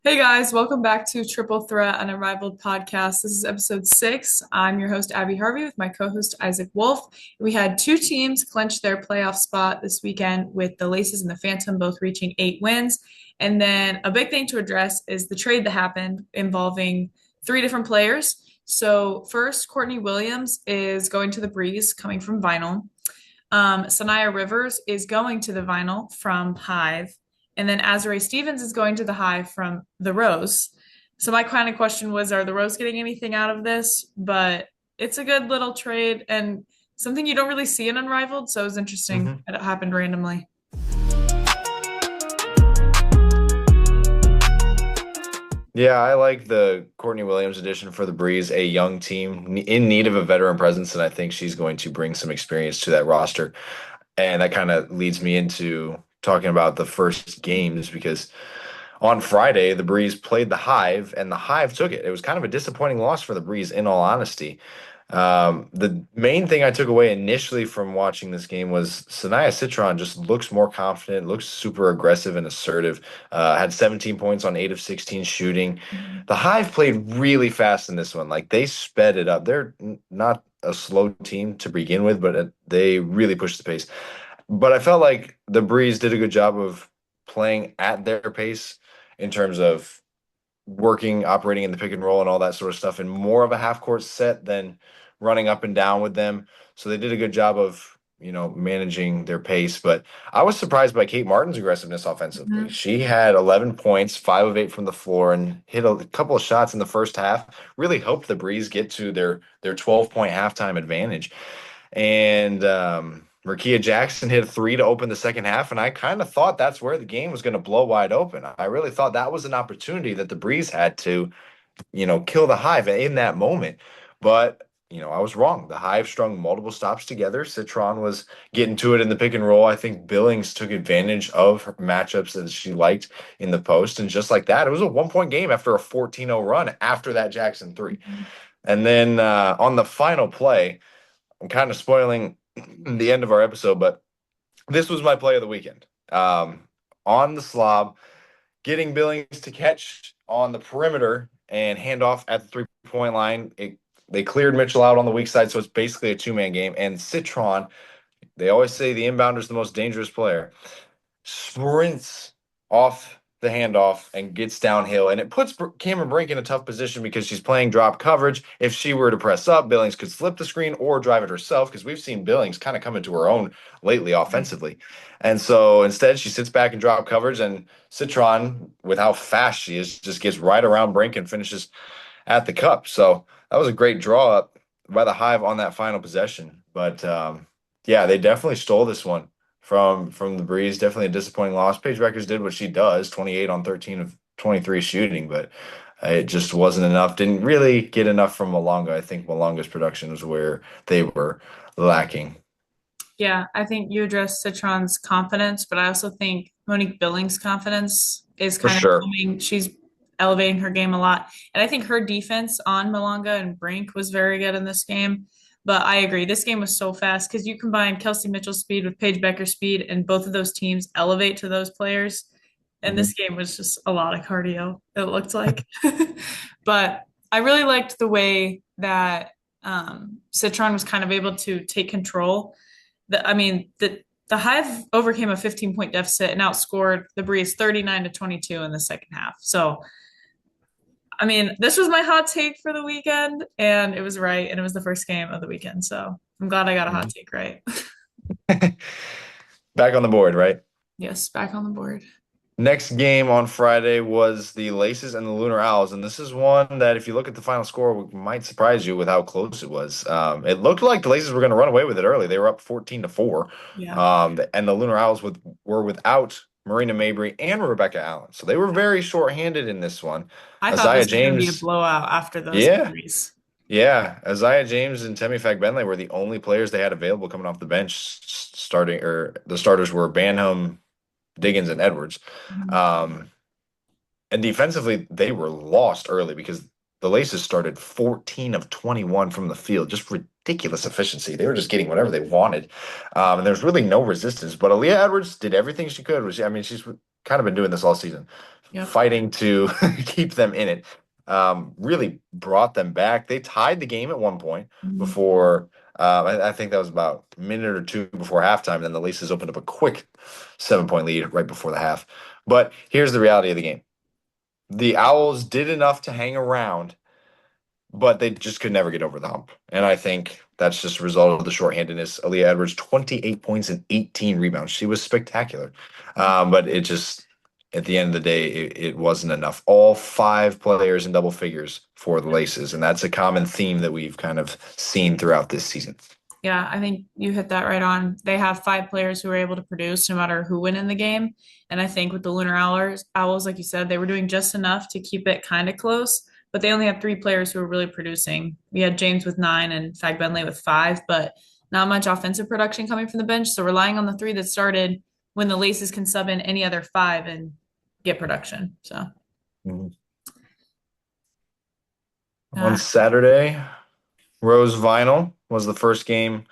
Hey guys, welcome back to Triple Threat Unrivaled podcast. This is episode 6. I'm your host, Abby Harvey, with my co host, Isaac Wolf. We had two teams clinch their playoff spot this weekend with the Laces and the Phantom both reaching 8 wins. And then a big thing to address is the trade that happened involving three different players. So, first, Courtney Williams is going to the Breeze, coming from Vinyl. Sanaya Rivers is going to the Vinyl from Hive. And then Azrae Stevens is going to the Hive from the Rose. So my kind of question was, are the Rose getting anything out of this? But it's a good little trade and something you don't really see in Unrivaled. So it was interesting hmm that it happened randomly. Yeah, I like the Courtney Williams addition for the Breeze, a young team in need of a veteran presence, and I think she's going to bring some experience to that roster. And that kind of leads me into talking about the first games because on Friday, the Breeze played the Hive, and the Hive took it. It was kind of a disappointing loss for the Breeze, in all honesty. The main thing I took away initially from watching this game was Sanaya Citron just looks more confident, looks super aggressive and assertive. Had 17 points on 8 of 16 shooting. The Hive played really fast in this one. Like they sped it up. They're not a slow team to begin with, but they really pushed the pace. But I felt like the Breeze did a good job of playing at their pace in terms of operating in the pick and roll and all that sort of stuff, and more of a half court set than running up and down with them. So they did a good job of, managing their pace. But I was surprised by Kate Martin's aggressiveness offensively. Mhm. She had 11 points, 5 of 8 from the floor, and hit a couple of shots in the first half. Really helped the Breeze get to their 12-point halftime advantage. And Markia Jackson hit a three to open the second half, and I kind of thought that's where the game was going to blow wide open. I really thought that was an opportunity that the Breeze had to, kill the Hive in that moment. But, I was wrong. The Hive strung multiple stops together. Citron was getting to it in the pick and roll. I think Billings took advantage of her matchups that she liked in the post. And just like that, it was a 1 point game after a 14-0 run after that Jackson three. And then on the final play, I'm kind of spoiling the end of our episode, but this was my play of the weekend. On the slob, getting Billings to catch on the perimeter and hand off at the 3 point line. They cleared Mitchell out on the weak side, so it's basically a two-man game. And Citron, they always say the inbounder is the most dangerous player, sprints off the handoff and gets downhill. And it puts Cameron Brink in a tough position because she's playing drop coverage. If she were to press up, Billings could flip the screen or drive it herself because we've seen Billings kind of come into her own lately offensively. And so instead, she sits back and drop coverage. And Citron, with how fast she is, just gets right around Brink and finishes at the cup. So that was a great draw up by the Hive on that final possession. But yeah, they definitely stole this one from the Breeze. Definitely a disappointing loss. Paige Beckers did what she does, 28 on 13 of 23 shooting, but it just wasn't enough. Didn't really get enough from Malonga. I think Malonga's production was where they were lacking. Yeah, I think you addressed Citron's confidence, but I also think Monique Billings' confidence is For kind of sure. coming. She's elevating her game a lot. And I think her defense on Malonga and Brink was very good in this game. But I agree, this game was so fast because you combine Kelsey Mitchell's speed with Paige Becker's speed, and both of those teams elevate to those players. And Mhm. this game was just a lot of cardio, it looked like. But I really liked the way that Citron was kind of able to take control. The Hive overcame a 15-point deficit and outscored the Breeze 39-22 in the second half. So, I mean, this was my hot take for the weekend, and it was right, and it was the first game of the weekend. So I'm glad I got a hot Mhm. take right. Back on the board, right? Yes, back on the board. Next game on Friday was the Laces and the Lunar Owls, and this is one that, if you look at the final score, might surprise you with how close it was. It looked like the Laces were going to run away with it early. They were up 14-4, Yeah, and the Lunar Owls were without Marina Mabry and Rebecca Allen, so they were very short-handed in this one. I thought Isaiah this was going to be a James, blowout after those yeah, injuries. yeah, Isaiah James and Temi Fagbenle were the only players they had available coming off the bench, starting or the starters were Banham, Diggins, and Edwards. Mhm. Um, and defensively, they were lost early because the Laces started 14 of 21 from the field. Just ridiculous efficiency. They were just getting whatever they wanted. And there's really no resistance. But Aaliyah Edwards did everything she could. I mean, she's kind of been doing this all season. Yep. fighting to keep them in it. Really brought them back. They tied the game at one point Mhm. before. I think that was about a minute or two before halftime. Then the Laces opened up a quick 7 point lead right before the half. But here's the reality of the game: the Owls did enough to hang around, but they just could never get over the hump. And I think that's just a result of the shorthandedness. Aaliyah Edwards, 28 points and 18 rebounds. She was spectacular. But it just, at the end of the day, it wasn't enough. All five players in double figures for the Laces. And that's a common theme that we've kind of seen throughout this season. Yeah, I think you hit that right on. They have five players who are able to produce no matter who win in the game. And I think with the Owls, like you said, they were doing just enough to keep it kind of close, but they only had three players who were really producing. We had James with nine and Fag Bentley with five, but not much offensive production coming from the bench. So relying on the three that started when the Laces can sub in any other five and get production. So, Mhm. On uh, Saturday, Rose Vinyl was the first game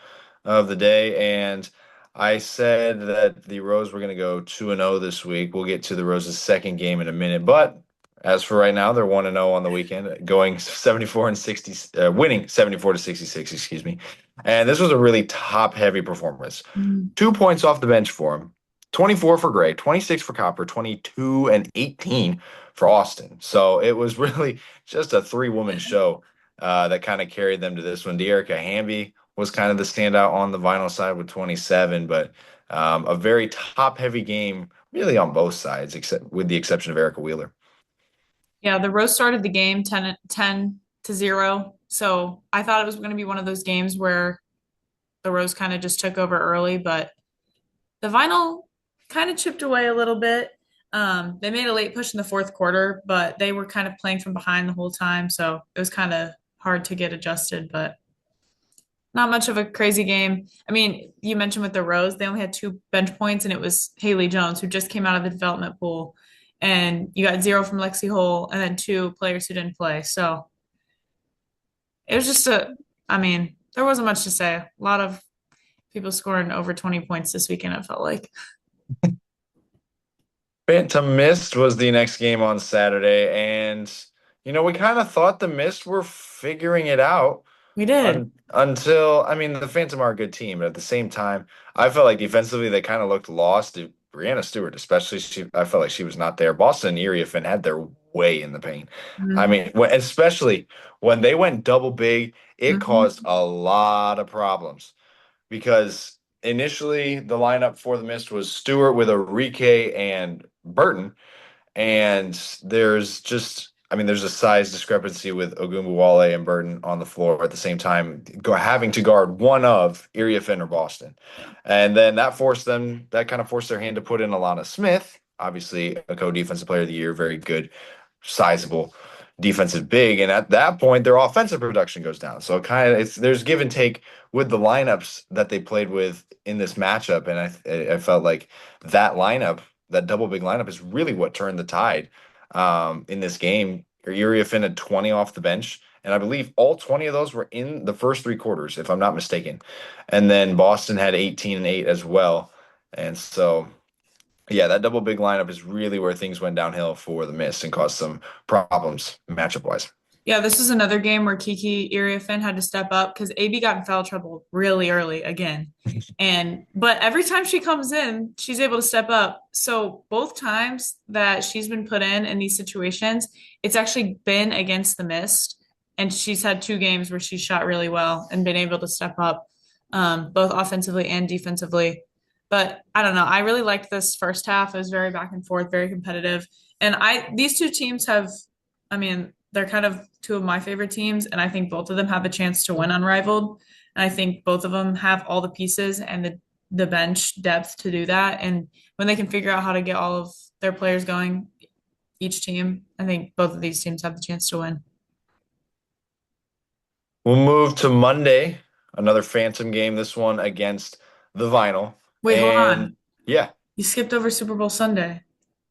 of the day, and I said that the Rose were going to go 2-0 this week. We'll get to the Rose's second game in a minute, but as for right now, they're 1-0 on the weekend, going 74 and 60, winning 74 to 66, excuse me. And this was a really top-heavy performance. mm, 2 points off the bench for him, 24 for Gray, 26 for Copper, 22 and 18 for Austin. So it was really just a three-woman show that kind of carried them to this one. De'Erica Hamby was kind of the standout on the vinyl side with 27, but a very top-heavy game, really on both sides, except with the exception of Erica Wheeler. yeah, the Rose started the game 10 to 0. So I thought it was going to be one of those games where the Rose kind of just took over early, but the Vinyl kind of chipped away a little bit. They made a late push in the fourth quarter, but they were kind of playing from behind the whole time, so it was kind of hard to get adjusted, but not much of a crazy game. I mean, you mentioned with the Rose, they only had two bench points, and it was Haley Jones, who just came out of the development pool. And you got zero from Lexi Hole, and then two players who didn't play. So it was just I mean, there wasn't much to say. A lot of people scoring over 20 points this weekend, it felt like. Phantom Mist was the next game on Saturday, and we kind of thought the Mist were figuring it out We did. until, I mean, the Phantom are a good team, but at the same time, I felt like defensively they kind of looked lost. Brianna Stewart, especially, I felt like she was not there. Boston and Erie Finn had their way in the paint. I Mhm. mean, especially when they went double big, it Mhm. caused a lot of problems because initially the lineup for the Mist was Stewart with Enrique and Burton, and there's a size discrepancy with Ogunbowale and Burton on the floor at the same time, having to guard one of Erie Finn or Boston. Yeah. And then that kind of forced their hand to put in Alana Smith, obviously a co-defensive player of the year, very good, sizable defensive big. And at that point, their offensive production goes down. So there's give and take with the lineups that they played with in this matchup. And I felt like that double big lineup is really what turned the tide in this game. Uriah Finn had 20 off the bench, and I believe all 20 of those were in the first three quarters, if I'm not mistaken. And then Boston had 18 and 8 as well. And so, yeah, that double big lineup is really where things went downhill for the Mist and caused some problems matchup wise. Yeah, this was another game where Kiki Iriafen had to step up because AB got in foul trouble really early again. But every time she comes in, she's able to step up. So both times that she's been put in these situations, it's actually been against the Mist. And she's had two games where she shot really well and been able to step up, both offensively and defensively. But I don't know. I really liked this first half. It was very back and forth, very competitive. And these two teams have, I mean, they're kind of two of my favorite teams, and I think both of them have a chance to win Unrivaled. And I think both of them have all the pieces and the bench depth to do that. And when they can figure out how to get all of their players going, each team, I think both of these teams have the chance to win. We'll move to Monday, another Phantom game, this one against the Vinyl. Wait, hold And on. yeah, You skipped over Super Bowl Sunday.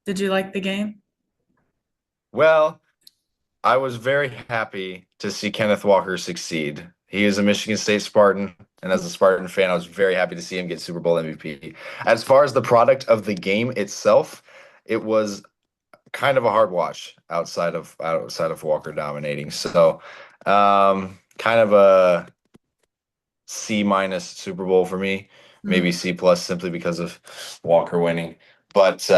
Did you like the game? well, I was very happy to see Kenneth Walker succeed. He is a Michigan State Spartan, and as a Spartan fan, I was very happy to see him get Super Bowl MVP. As far as the product of the game itself, it was kind of a hard watch outside of Walker dominating. So, kind of a C minus Super Bowl for me, maybe Mm. C plus simply because of Walker winning. But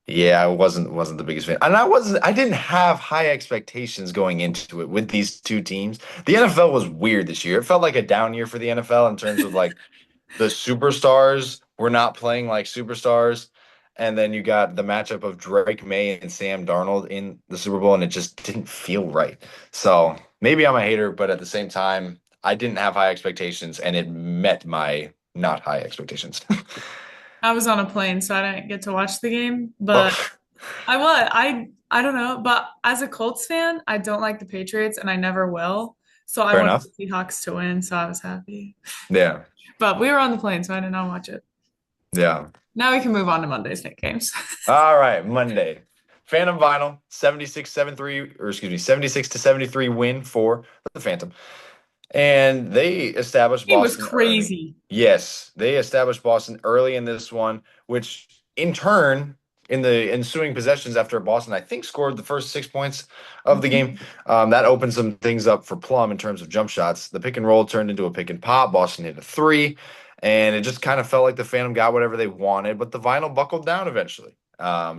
yeah, I wasn't the biggest fan, and I didn't have high expectations going into it with these two teams. The NFL was weird this year. It felt like a down year for the NFL in terms of like the superstars were not playing like superstars. And then you got the matchup of Drake May and Sam Darnold in the Super Bowl, and it just didn't feel right. So maybe I'm a hater, but at the same time, I didn't have high expectations, and it met my not high expectations. I was on a plane, so I didn't get to watch the game, but Oh, I don't know, but as a Colts fan, I don't like the Patriots and I never will. So I fair wanted enough. the Seahawks to win, so I was happy. Yeah, But we were on the plane, so I did not watch it. yeah. Now we can move on to Monday's night games. All right, Monday. Phantom Vinyl, 76-73, or excuse me, 76 to 73 win for the Phantom. And they established Game was Boston early. crazy. Yes, they established Boston early in this one, which in turn, in the ensuing possessions after Boston, I think, scored the first 6 points of the game. Mhm. That opened some things up for Plum in terms of jump shots. The pick and roll turned into a pick and pop. Boston hit a three, and it just kind of felt like the Phantom got whatever they wanted, but the Vinyl buckled down eventually.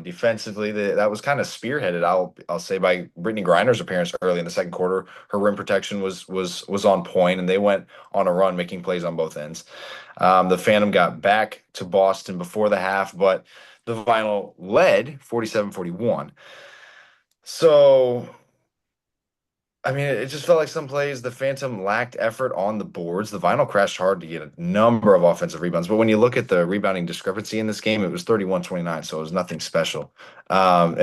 Defensively, that was kind of spearheaded. I'll say by Brittany Griner's appearance early in the second quarter. Her rim protection was on point, and they went on a run, making plays on both ends. The Phantom got back to Boston before the half, but the Vinyl led 47-41. So I mean, it just felt like some plays the Phantom lacked effort on the boards. The Vinyl crashed hard to get a number of offensive rebounds, but when you look at the rebounding discrepancy in this game, it was 31-29, so it was nothing special. But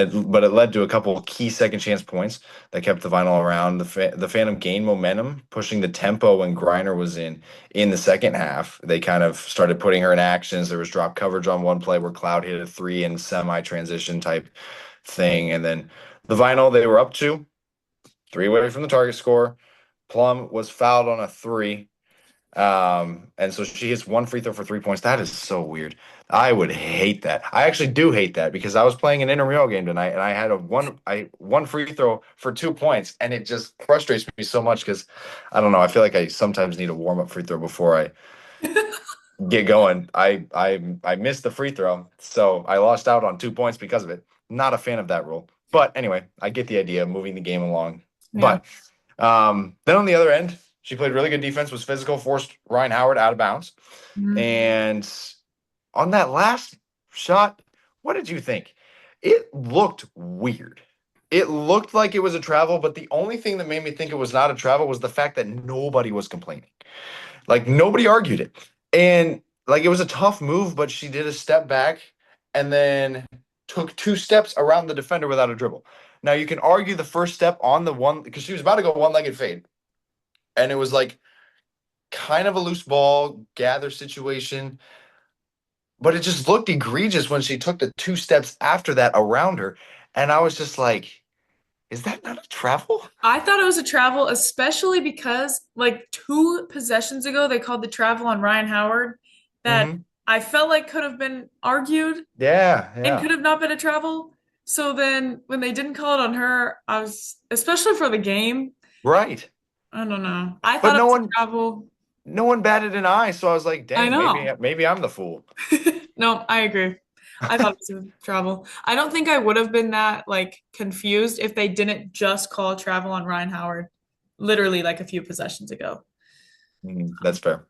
it led to a couple of key second chance points that kept the Vinyl around. The Phantom gained momentum, pushing the tempo when Griner was in the second half. They kind of started putting her in actions. There was drop coverage on one play where Cloud hit a three in semi transition type thing, and then the Vinyl they were up to three away from the target score. Plum was fouled on a three. And so she hits one free throw for 3 points. That is so weird. I would hate that. I actually do hate that because I was playing an intramural game tonight and I had one free throw for 2 points, and it just frustrates me so much because I don't know. I feel like I sometimes need a warm up free throw before I get going. I missed the free throw, so I lost out on 2 points because of it. Not a fan of that rule. But anyway, I get the idea of moving the game along. Yeah. But then on the other end, she played really good defense, was physical, forced Ryan Howard out of bounds. Mhm. And on that last shot, what did you think? It looked weird. It looked like it was a travel, but the only thing that made me think it was not a travel was the fact that nobody was complaining. Like nobody argued it. And like it was a tough move, but she did a step back and then took two steps around the defender without a dribble. Now you can argue the first step on the one because she was about to go one-legged fade. And it was like kind of a loose ball gather situation, but it just looked egregious when she took the two steps after that around her. And I was just like, is that not a travel? I thought it was a travel, especially because like two possessions ago, they called the travel on Ryan Howard that Hmm. I felt like could have been argued Yeah, and could yeah. have not been a travel. So then when they didn't call it on her, I was, especially for the game, Right. I don't know. I But thought it was a travel. no one batted an eye, so I was like, I dang, maybe know. maybe I'm the fool. No, I agree. I thought it was a travel. I don't think I would have been that like confused if they didn't just call travel on Ryan Howard literally like a few possessions ago. Mhm, that's fair.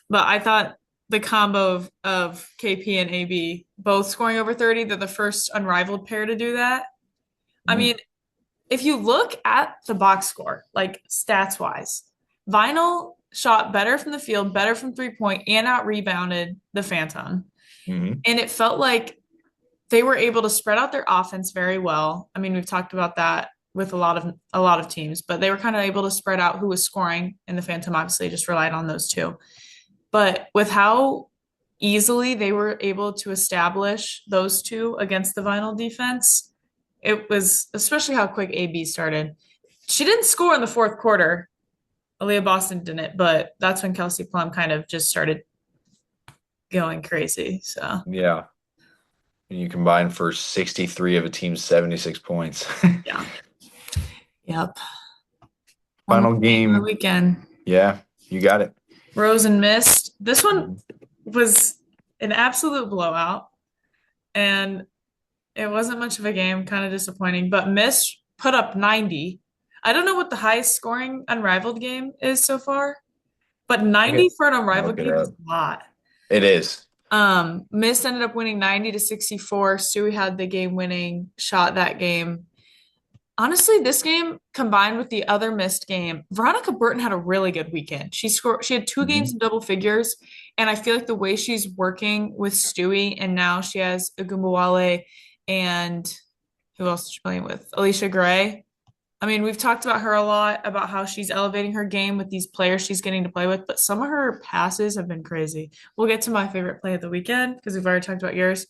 But I thought the combo of KP and AB both scoring over 30, they're the first unrivaled pair to do that. I Mhm, mean, if you look at the box score, like stats wise, Vinyl shot better from the field, better from 3 point, and out rebounded the Phantom. mhm, And it felt like they were able to spread out their offense very well. I mean, we've talked about that with a lot of teams, but they were kind of able to spread out who was scoring, and the Phantom obviously just relied on those two. But with how easily they were able to establish those two against the Vinyl defense, it was especially how quick AB started. She didn't score in the fourth quarter. Aaliyah Boston didn't, but that's when Kelsey Plum kind of just started going crazy. So yeah. and you combine for 63 of a team's 76 points. Yeah. Yep. One more Final game of the game. weekend. Yeah, you got it. Rose and Mist. This one Mhm. was an absolute blowout, and it wasn't much of a game, kind of disappointing. But Mist put up 90. I don't know what the highest scoring Unrivaled game is so far, but Okay, 90 for an I'll Unrivaled look it game is up. a lot. It is. Mist ended up winning 90 to 64. Stewie had the game winning shot that game. Honestly, this game combined with the other missed game, Veronica Burton had a really good weekend. She had two games Mhm. in double figures, and I feel like the way she's working with Stewie, and now she has Agumbawale and who else is she playing with? Alicia Gray. I mean, we've talked about her a lot about how she's elevating her game with these players she's getting to play with, but some of her passes have been crazy. We'll get to my favorite play of the weekend because we've already talked about yours,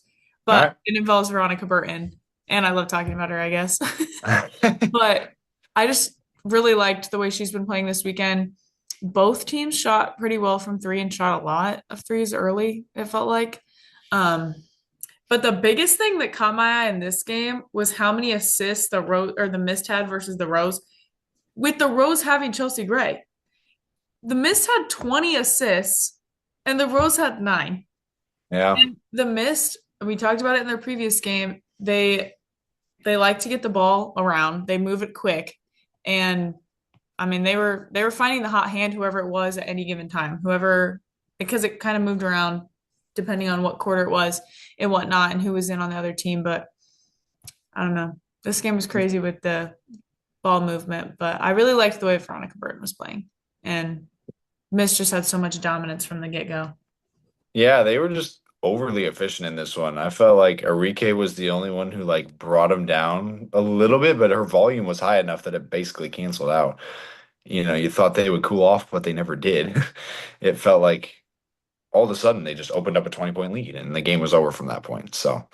All but it involves Veronica Burton, and I love talking about her, I guess. right. But I just really liked the way she's been playing this weekend. Both teams shot pretty well from three and shot a lot of threes early, it felt like. Um, but the biggest thing that caught my eye in this game was how many assists the Rose or the Mist had versus the Rose. With the Rose having Chelsea Gray, the Mist had 20 assists and the Rose had 9. Yeah. And the Mist, we talked about it in their previous game, they like to get the ball around. They move it quick. And I mean, they were finding the hot hand, whoever it was at any given time, whoever because it kind of moved around depending on what quarter it was and whatnot and who was in on the other team. But I don't know. This game was crazy with the ball movement, but I really liked the way Veronica Burton was playing. And Miss just had so much dominance from the get-go. Yeah, they were just overly efficient in this one. I felt like Arike was the only one who like brought him down a little bit, but her volume was high enough that it basically canceled out. You thought they would cool off, but they never did. It felt like all of a sudden they just opened up a 20-point lead and the game was over from that point. So,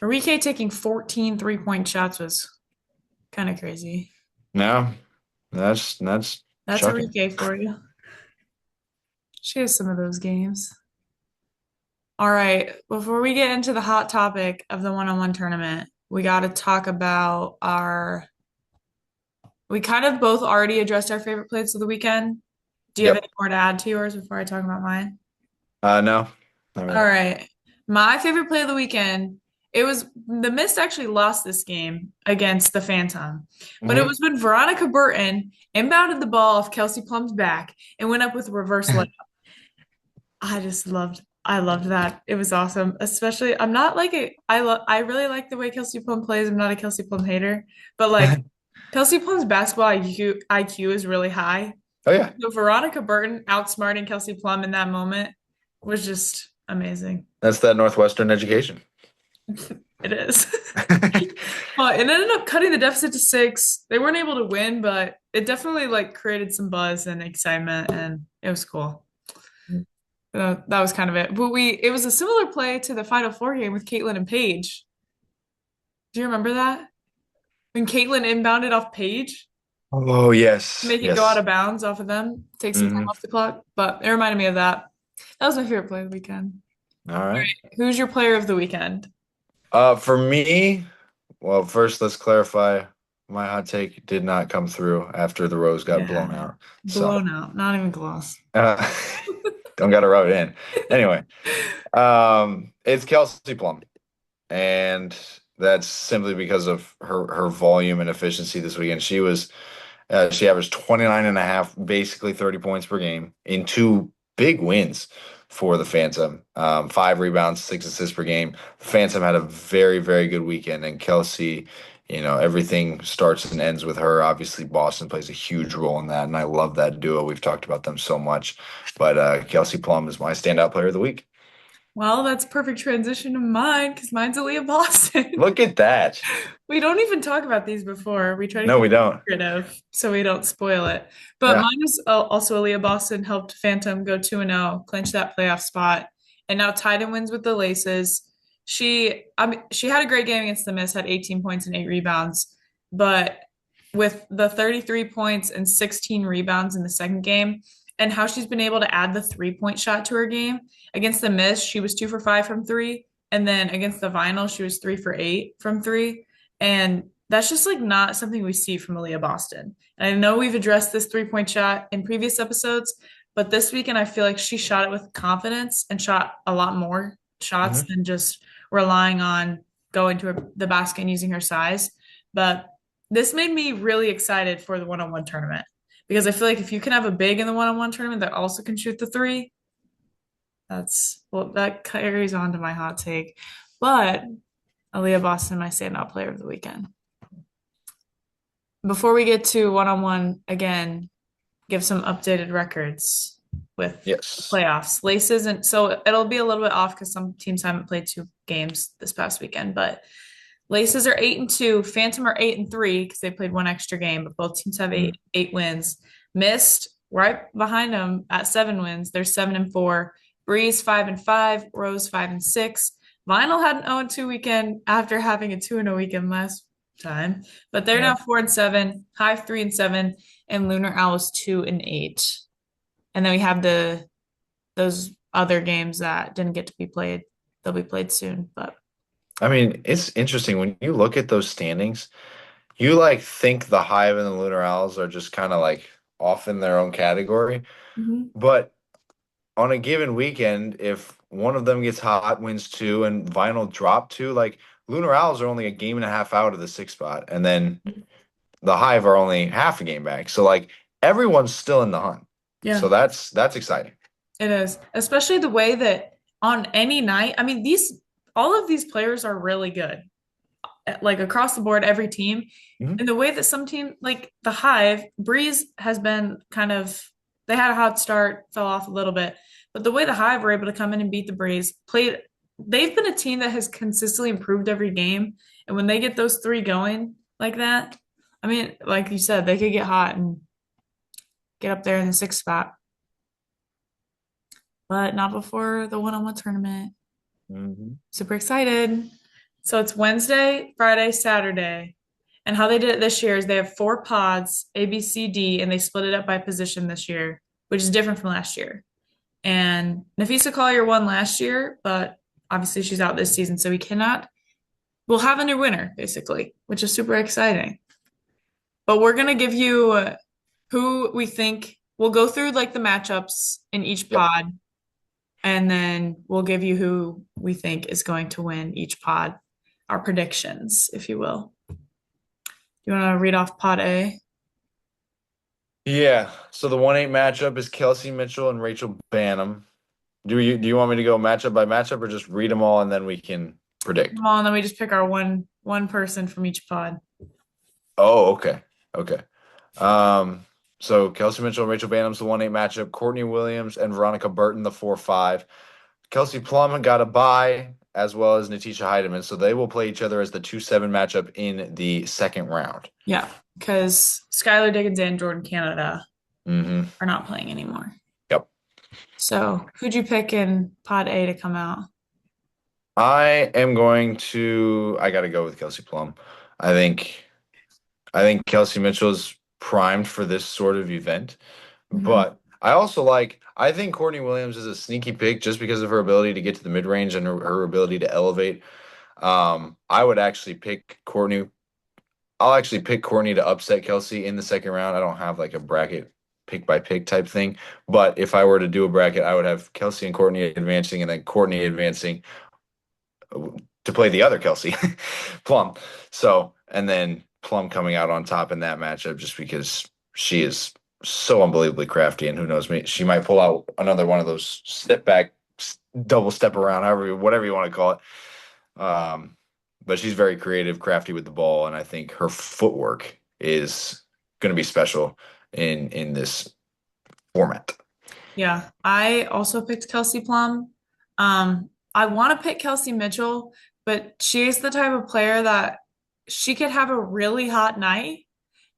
Enrique taking 14 three-point shots was kind of crazy. no, that's That's shocking. Enrique for you. She has some of those games. All right, before we get into the hot topic of the one-on-one tournament, we got to talk about our. We kind of both already addressed our favorite plays of the weekend. Do you have Yep. any more to add to yours before I talk about mine? No, not All really. right. My favorite play of the weekend, it was the Mist actually lost this game against the Phantom, but it Hmm. was when Veronica Burton inbounded the ball off Kelsey Plum's back and went up with a reverse layup. I loved that. It was awesome. Especially, I'm not like I really like the way Kelsey Plum plays. I'm not a Kelsey Plum hater, but like Kelsey Plum's basketball IQ is really high. Oh yeah, So Veronica Burton outsmarting Kelsey Plum in that moment was just amazing. that's that Northwestern education. It is. It ended up cutting the deficit to 6. They weren't able to win, but it definitely like created some buzz and excitement, and it was cool. That was kind of it. But it was a similar play to the Final Four game with Caitlin and Paige. Do you remember that? When Caitlin inbounded off Paige Oh to yes, make it go out yes. of bounds off of them, take some time Hmm. off the clock. But it reminded me of that. That was my favorite play of the weekend. All right. Who's your player of the weekend? For me, well, first let's clarify. My hot take did not come through after the Rose got blown Yeah. out. So, Blown out, not even close. uh, don't gotta rub it in. Anyway, it's Kelsey Plum, and that's simply because of her volume and efficiency this weekend. She averaged 29 and a half, basically 30 points per game in two big wins for the Phantom. 5 rebounds, 6 assists per game. The Phantom had a very, very good weekend, and Kelsey, everything starts and ends with her. Obviously, Boston plays a huge role in that, and I love that duo. We've talked about them so much, but Kelsey Plum is my standout player of the week. Well, that's a perfect transition to mine because mine's Aaliyah Boston. Look at that. We don't even talk about these before. We try to No, keep we it don't. secretive so we don't spoil it. But Yeah. mine was also Aaliyah Boston helped Phantom go 2-0, clinch that playoff spot, and now tied in wins with the Laces. She had a great game against the Miss, had 18 points and 8 rebounds, but with the 33 points and 16 rebounds in the second game, and how she's been able to add the 3-point shot to her game against the Miss, she was 2 for 5 from three, And then against the Vinyl, she was 3 for 8 from three. And that's just like not something we see from Aaliyah Boston. And I know we've addressed this 3-point shot in previous episodes, but this weekend I feel like she shot it with confidence and shot a lot more shots Hmm. than just relying on going to the basket and using her size. But this made me really excited for the one-on-one tournament because I feel like if you can have a big in the one-on-one tournament that also can shoot the three, that carries on to my hot take. But Aaliyah Boston, my standout player of the weekend. Before we get to one-on-one again, give some updated records with Yes. playoffs. Lace isn't, so it'll be a little bit off because some teams haven't played 2 games this past weekend, but Laces are 8-2. Phantom are 8-3 because they played one extra game, but both teams have Mhm. eight wins. Mist right behind them at 7 wins. They're 7-4. Breeze 5-5. Rose 5-6. Vinyl had an 0-2 weekend after having a 2-0 weekend last time, but they're now Yep. 4-7. Hive 3-7, and Lunar Owls 2-8. And then we have those other games that didn't get to be played. They'll be played soon, but I mean, it's interesting when you look at those standings, you like think the Hive and the Lunar Owls are just kind of like off in their own category. Mhm. But on a given weekend, if one of them gets hot, wins two, and Vinyl drop two, like Lunar Owls are only a game and a half out of the sixth spot, and then the Hive are only half a game back. So like everyone's still in the hunt. So Yeah. that's exciting. It is, especially the way that on any night, I mean, these all of these players are really good, like across the board, every team. Mhm. And the way that some team, like the Hive, Breeze has been kind of, they had a hot start, fell off a little bit, but the way the Hive were able to come in and beat the Breeze, they've been a team that has consistently improved every game. And when they get those three going like that, I mean, like you said, they could get hot and get up there in the sixth spot, but not before the one-on-one tournament. Mhm. Super excited. So it's Wednesday, Friday, Saturday. And how they did it this year is they have 4 pods, A, B, C, D, and they split it up by position this year, which is different from last year. And Nafisa Collier won last year, but obviously she's out this season, so we'll have a new winner, basically, which is super exciting. But we're gonna give you who we think we'll go through like the matchups in each Yep. pod, and then we'll give you who we think is going to win each pod, our predictions, if you will. You want to read off pod A? Yeah. So the 1-8 matchup is Kelsey Mitchell and Rachel Banham. Do you want me to go matchup by matchup or just read them all and then we can predict? Come on, then we just pick our one person from each pod. Oh, okay. Okay. Um, so Kelsey Mitchell and Rachel Banham's the 1-8 matchup. Courtney Williams and Veronica Burton, the 4-5. Kelsey Plum got a bye, as well as Natisha Heidemann. So they will play each other as the 2-7 matchup in the second round. Yeah, because Skylar Diggins and Jordan Canada Hmm. are not playing anymore. Yep. So who'd you pick in pod A to come out? I gotta go with Kelsey Plum. I think I think Kelsey Mitchell's primed for this sort of event. Mhm. But I think Courtney Williams is a sneaky pick just because of her ability to get to the mid range and her ability to elevate. I would actually pick Courtney. I'll actually pick Courtney to upset Kelsey in the second round. I don't have like a bracket pick by pick type thing. But if I were to do a bracket, I would have Kelsey and Courtney advancing and then Courtney advancing to play the other Kelsey, Plum. So, and then Plum coming out on top in that matchup just because she is so unbelievably crafty, and who knows, she might pull out another one of those step back, double step around, whatever you want to call it. But she's very creative, crafty with the ball, and I think her footwork is going to be special in this format. Yeah, I also picked Kelsey Plum. I want to pick Kelsey Mitchell, but she's the type of player that she could have a really hot night.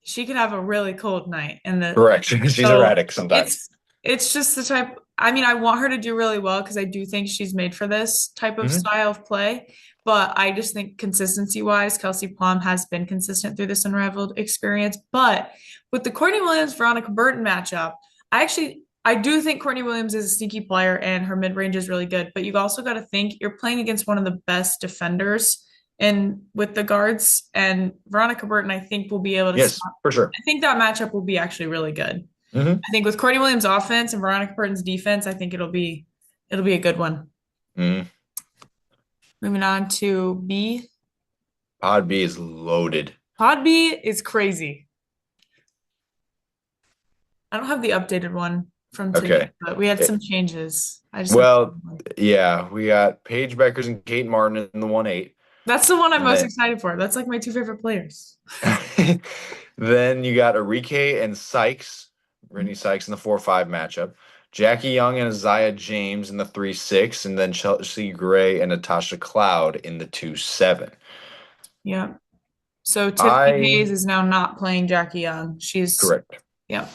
She could have a really cold night. Correct. She's So erratic sometimes. it's just the type, I mean, I want her to do really well because I do think she's made for this type of Hmm. style of play. But I just think consistency wise, Kelsey Plum has been consistent through this Unrivaled experience. But with the Courtney Williams Veronica Burton matchup, I I do think Courtney Williams is a sneaky player and her mid range is really good, but you've also got to think you're playing against one of the best defenders and with the guards, and Veronica Burton, I think, will be able to Yes, stop. for sure. I think that matchup will be actually really good. Hmm. I think with Courtney Williams' offense and Veronica Burton's defense, I think it'll be a good one. Hmm. Moving on to B. Pod B is loaded. Pod B is crazy. I don't have the updated one from today, Okay. but we had It- some changes. I just have well, yeah, we got Paige Beckers and Kate Martin in the 1-8. That's the one I'm And most then excited for. That's like my two favorite players. then you got Arike and Sykes, Brittany Sykes in the 4-5 matchup. Jackie Young and Isaiah James in the 3-6, and then Chelsea Gray and Natasha Cloud in the 2-7. Yeah. So Tiffany I Hayes is now not playing Jackie Young. correct. Yeah.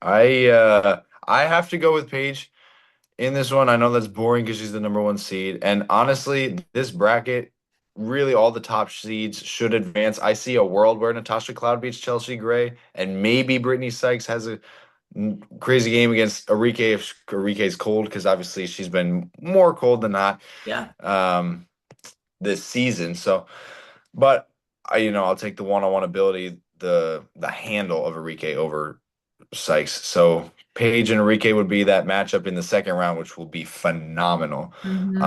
I have to go with Paige in this one. I know that's boring because she's the number one seed. And honestly, this bracket, really all the top seeds should advance. I see a world where Natasha Cloud beats Chelsea Gray, and maybe Brittany Sykes has a crazy game against Arike if Arike's cold, because obviously she's been more cold than not Yeah. um, this season. So, but I'll take the one-on-one ability, the handle of Arike over Sykes. So Paige and Enrique would be that matchup in the second round, which will be phenomenal. Hmm. And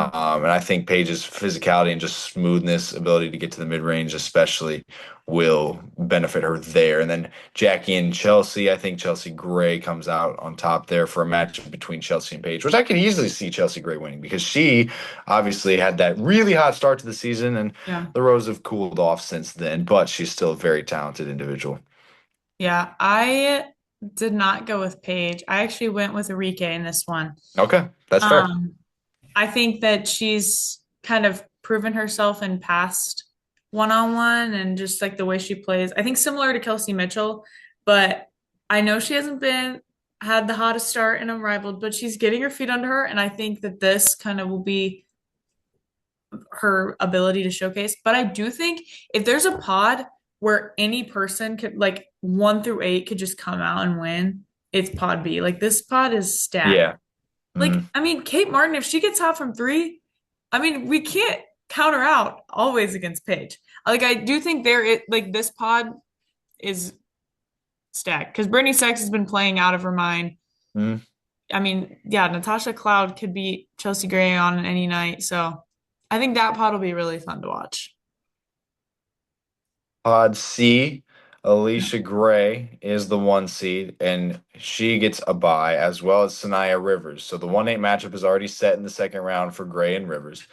I think Paige's physicality and just smoothness, ability to get to the mid range, especially, will benefit her there. And then Jackie and Chelsea, I think Chelsea Gray comes out on top there for a matchup between Chelsea and Paige, which I could easily see Chelsea Gray winning because she obviously had that really hot start to the season, and Yeah. the rows have cooled off since then, but she's still a very talented individual. Yeah. I did not go with Paige. I actually went with Enrique in this one. Okay, that's fair. Um, I think that she's kind of proven herself in past one-on-one and just like the way she plays. I think similar to Kelsey Mitchell, but I know she hasn't been had the hottest start in Unrivaled, but she's getting her feet under her, and I think that this kind of will be her ability to showcase. But I do think if there's a pod where any person could like 1 through 8 could just come out and win, it's pod B. Like this pod is stacked. Yeah. Like, Mm. I mean, Kate Martin, if she gets hot from three, I mean, we can't counter out always against Paige. Like, I do think like this pod is stacked because Brittany Sykes has been playing out of her mind. Mm. I mean, yeah, Natasha Cloud could beat Chelsea Gray on any night. So I think that pod will be really fun to watch. Pod C, Alicia Gray is the 1 seed, and she gets a bye, as well as Sanaya Rivers. So the 1-8 matchup is already set in the second round for Gray and Rivers.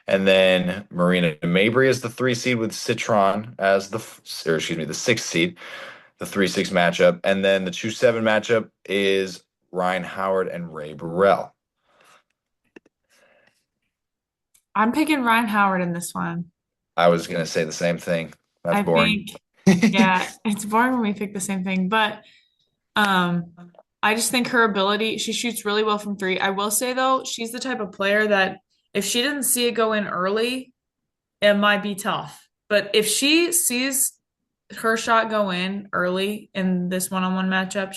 And then Marina Mabry is the 3 seed with Citron as the 6 seed, the 3-6 matchup. And then the 2-7 matchup is Ryan Howard and Ray Burrell. I'm picking Ryan Howard in this one. I was going to say the same thing. That's I boring. think, yeah, it's boring when we pick the same thing, but Um, I just think her ability, she shoots really well from three. I will say though, she's the type of player that if she didn't see it go in early, it might be tough. But if she sees her shot go in early in this one-on-one matchup,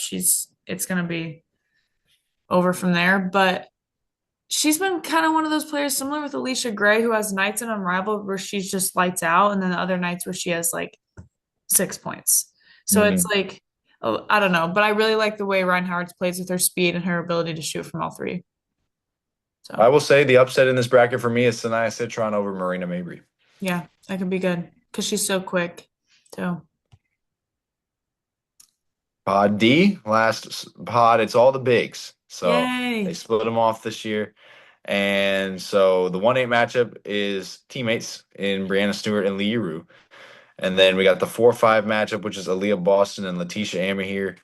it's gonna be over from there. But she's been kind of one of those players similar with Alicia Gray, who has nights in Unrivaled where she's just lights out, and then the other nights where she has like 6 points. So it's Mhm. like, oh, I don't know, but I really like the way Ryan Howard plays with her speed and her ability to shoot from all three. I So will say the upset in this bracket for me is Sanaya Citron over Marina Mabry. yeah, that could be good because she's so quick too. Pod D, pod, it's all the bigs. So they Yay. split them off this year. And so the 1-8 matchup is teammates in Brianna Stewart and Lee Rue. And then we got the 4-5 matchup, which is Aaliyah Boston and Letitia Amahir.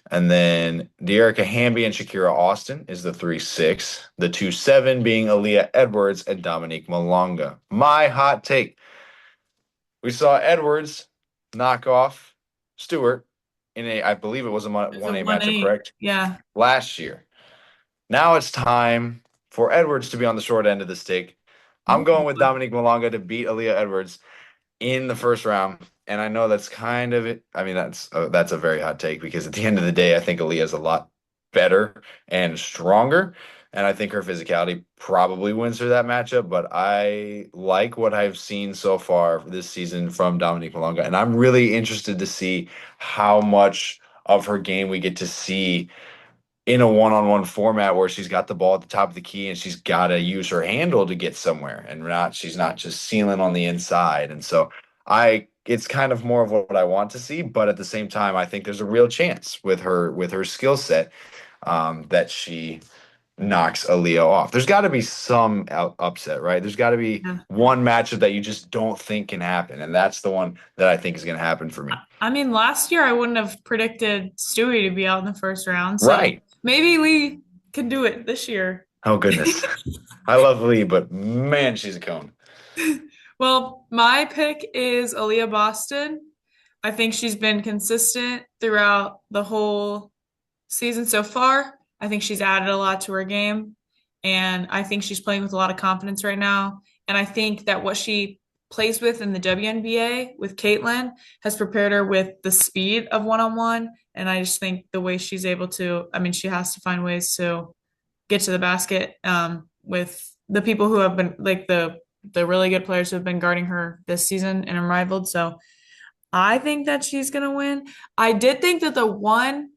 And then Dearica Hamby and Shakira Austin is the 3-6. The 2-7 being Aaliyah Edwards and Dominique Malonga. My hot take. We saw Edwards knock off Stewart in I believe it was a It's a 1-8 one matchup, eight. correct? Yeah. Last year. Now it's time for Edwards to be on the short end of the stick. I'm Ooh. going with Dominique Malonga to beat Aaliyah Edwards in the first round. And I know that's kind of it. I mean, that's a very hot take because at the end of the day, I think Aaliyah's a lot. better and stronger. And I think her physicality probably wins her that matchup. But I like what I've seen so far this season from Dominique Malonga. And I'm really interested to see how much of her game we get to see in a one-on-one format where she's got the ball at the top of the key and she's got to use her handle to get somewhere and not she's not just sealing on the inside. And so I it's kind of more of what I want to see, but at the same time, I think there's a real chance with her skill set that she knocks Aaliyah off. There's got to be some upset, right? There's got to be Yeah. one matchup that you just don't think can happen, and that's the one that I think is going to happen for me. I mean, last year I wouldn't have predicted Stewie to be out in the first round, so Right. maybe Lee can do it this year. Oh goodness. I love Lee, but man, she's a cone. Well, my pick is Aaliyah Boston. I think she's been consistent throughout the whole season so far. I think she's added a lot to her game, and I think she's playing with a lot of confidence right now. And I think that what she plays with in the WNBA with Caitlin has prepared her with the speed of one-on-one. And I just think the way she's able to, I mean, she has to find ways to get to the basket with the people who have been like the really good players who have been guarding her this season and Unrivaled. So I think that she's gonna win. I did think that the one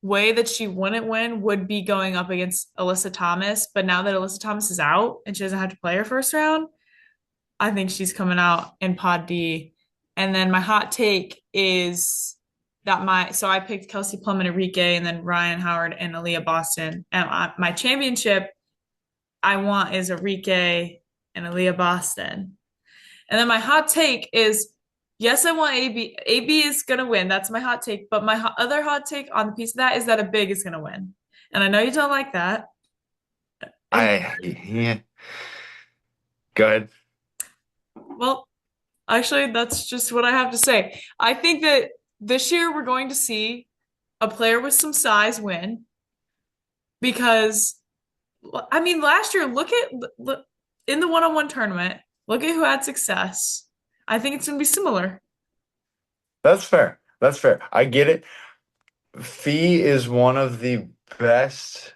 way that she wouldn't win would be going up against Alyssa Thomas, but now that Alyssa Thomas is out and she doesn't have to play her first round, I think she's coming out in Pod D. And then my hot take is that I picked Kelsey Plum and Enrique, and then Ryan Howard and Aaliyah Boston. And my championship I want is Enrique and Aaliyah Boston. And then my hot take is yes, I want AB. AB is going to win. That's my hot take. But my other hot take on the piece of that is that a big is going to win. And I know you don't like that. And Yeah. Go ahead. well, actually, that's just what I have to say. I think that this year we're going to see a player with some size win because, I mean, last year, look in the one-on-one tournament, look at who had success. I think it's going to be similar. That's fair. That's fair. I get it. Fee is one of the best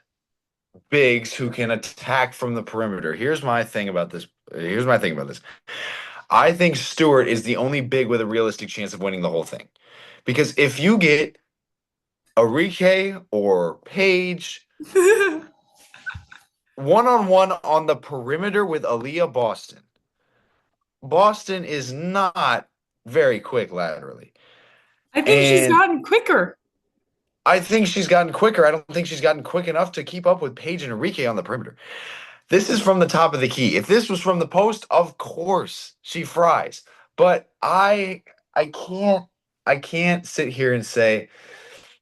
bigs who can attack from the perimeter. Here's my thing about this. Here's my thing about this. I think Stewart is the only big with a realistic chance of winning the whole thing. Because if you get Enrique or Paige one-on-one on the perimeter with Aaliyah Boston, Boston is not very quick laterally. I think she's And gotten quicker. I think she's gotten quicker. I don't think she's gotten quick enough to keep up with Paige and Enrique on the perimeter. This is from the top of the key. If this was from the post, of course she fries. But I can't sit here and say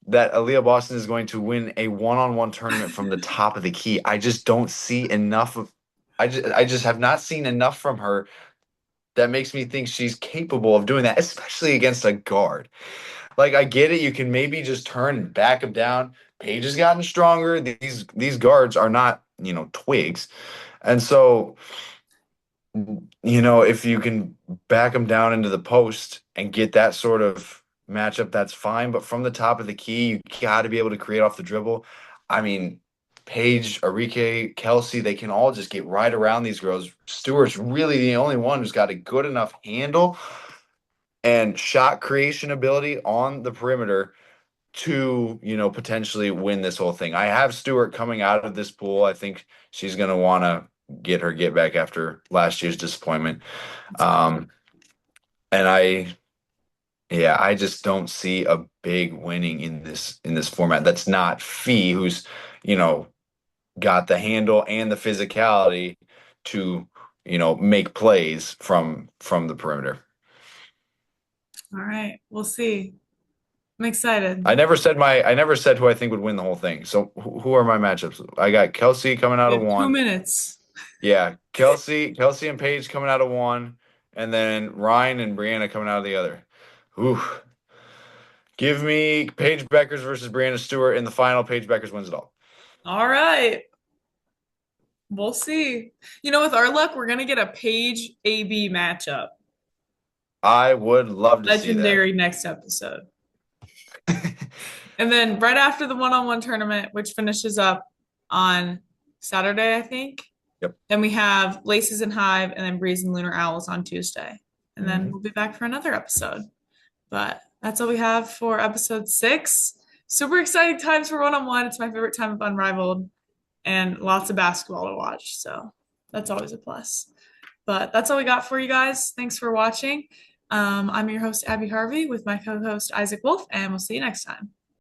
that Aaliyah Boston is going to win a one-on-one tournament from the top of the key. I just don't see enough of I just have not seen enough from her that makes me think she's capable of doing that, especially against a guard. Like I get it, you can maybe just turn and back him down. Paige has gotten stronger. These guards are not, twigs. And so, if you can back them down into the post and get that sort of matchup, that's fine. But from the top of the key, you got to be able to create off the dribble. I mean, Paige, Enrique, Kelsey, they can all just get right around these girls. Stewart's really the only one who's got a good enough handle and shot creation ability on the perimeter to, potentially win this whole thing. I have Stewart coming out of this pool. I think she's going to want to get her get back after last year's disappointment. Um, and I just don't see a big winning in this format. That's not Fee, who's, got the handle and the physicality to, make plays from the perimeter. All right, we'll see. I'm excited. I never said who I think would win the whole thing. So who are my matchups? I got Kelsey coming out We of have two one. minutes. Yeah, Kelsey and Paige coming out of one, and then Ryan and Brianna coming out of the other. Ooh. Give me Paige Beckers versus Brianna Stewart in the final. Paige Beckers wins it all. All right, we'll see. With our luck, we're gonna get a Page AB matchup. I would love to see that. Legendary next episode. And then right after the one-on-one tournament, which finishes up on Saturday, I think, Yep. then we have Laces and Hive and then Breeze and Lunar Owls on Tuesday. And then Mhm. we'll be back for another episode. But that's all we have for episode 6. Super exciting times for one-on-one. It's my favorite time of Unrivaled and lots of basketball to watch. So that's always a plus. But that's all we got for you guys. Thanks for watching. I'm your host, Abby Harvey, with my co host, Isaac Wolf, and we'll see you next time.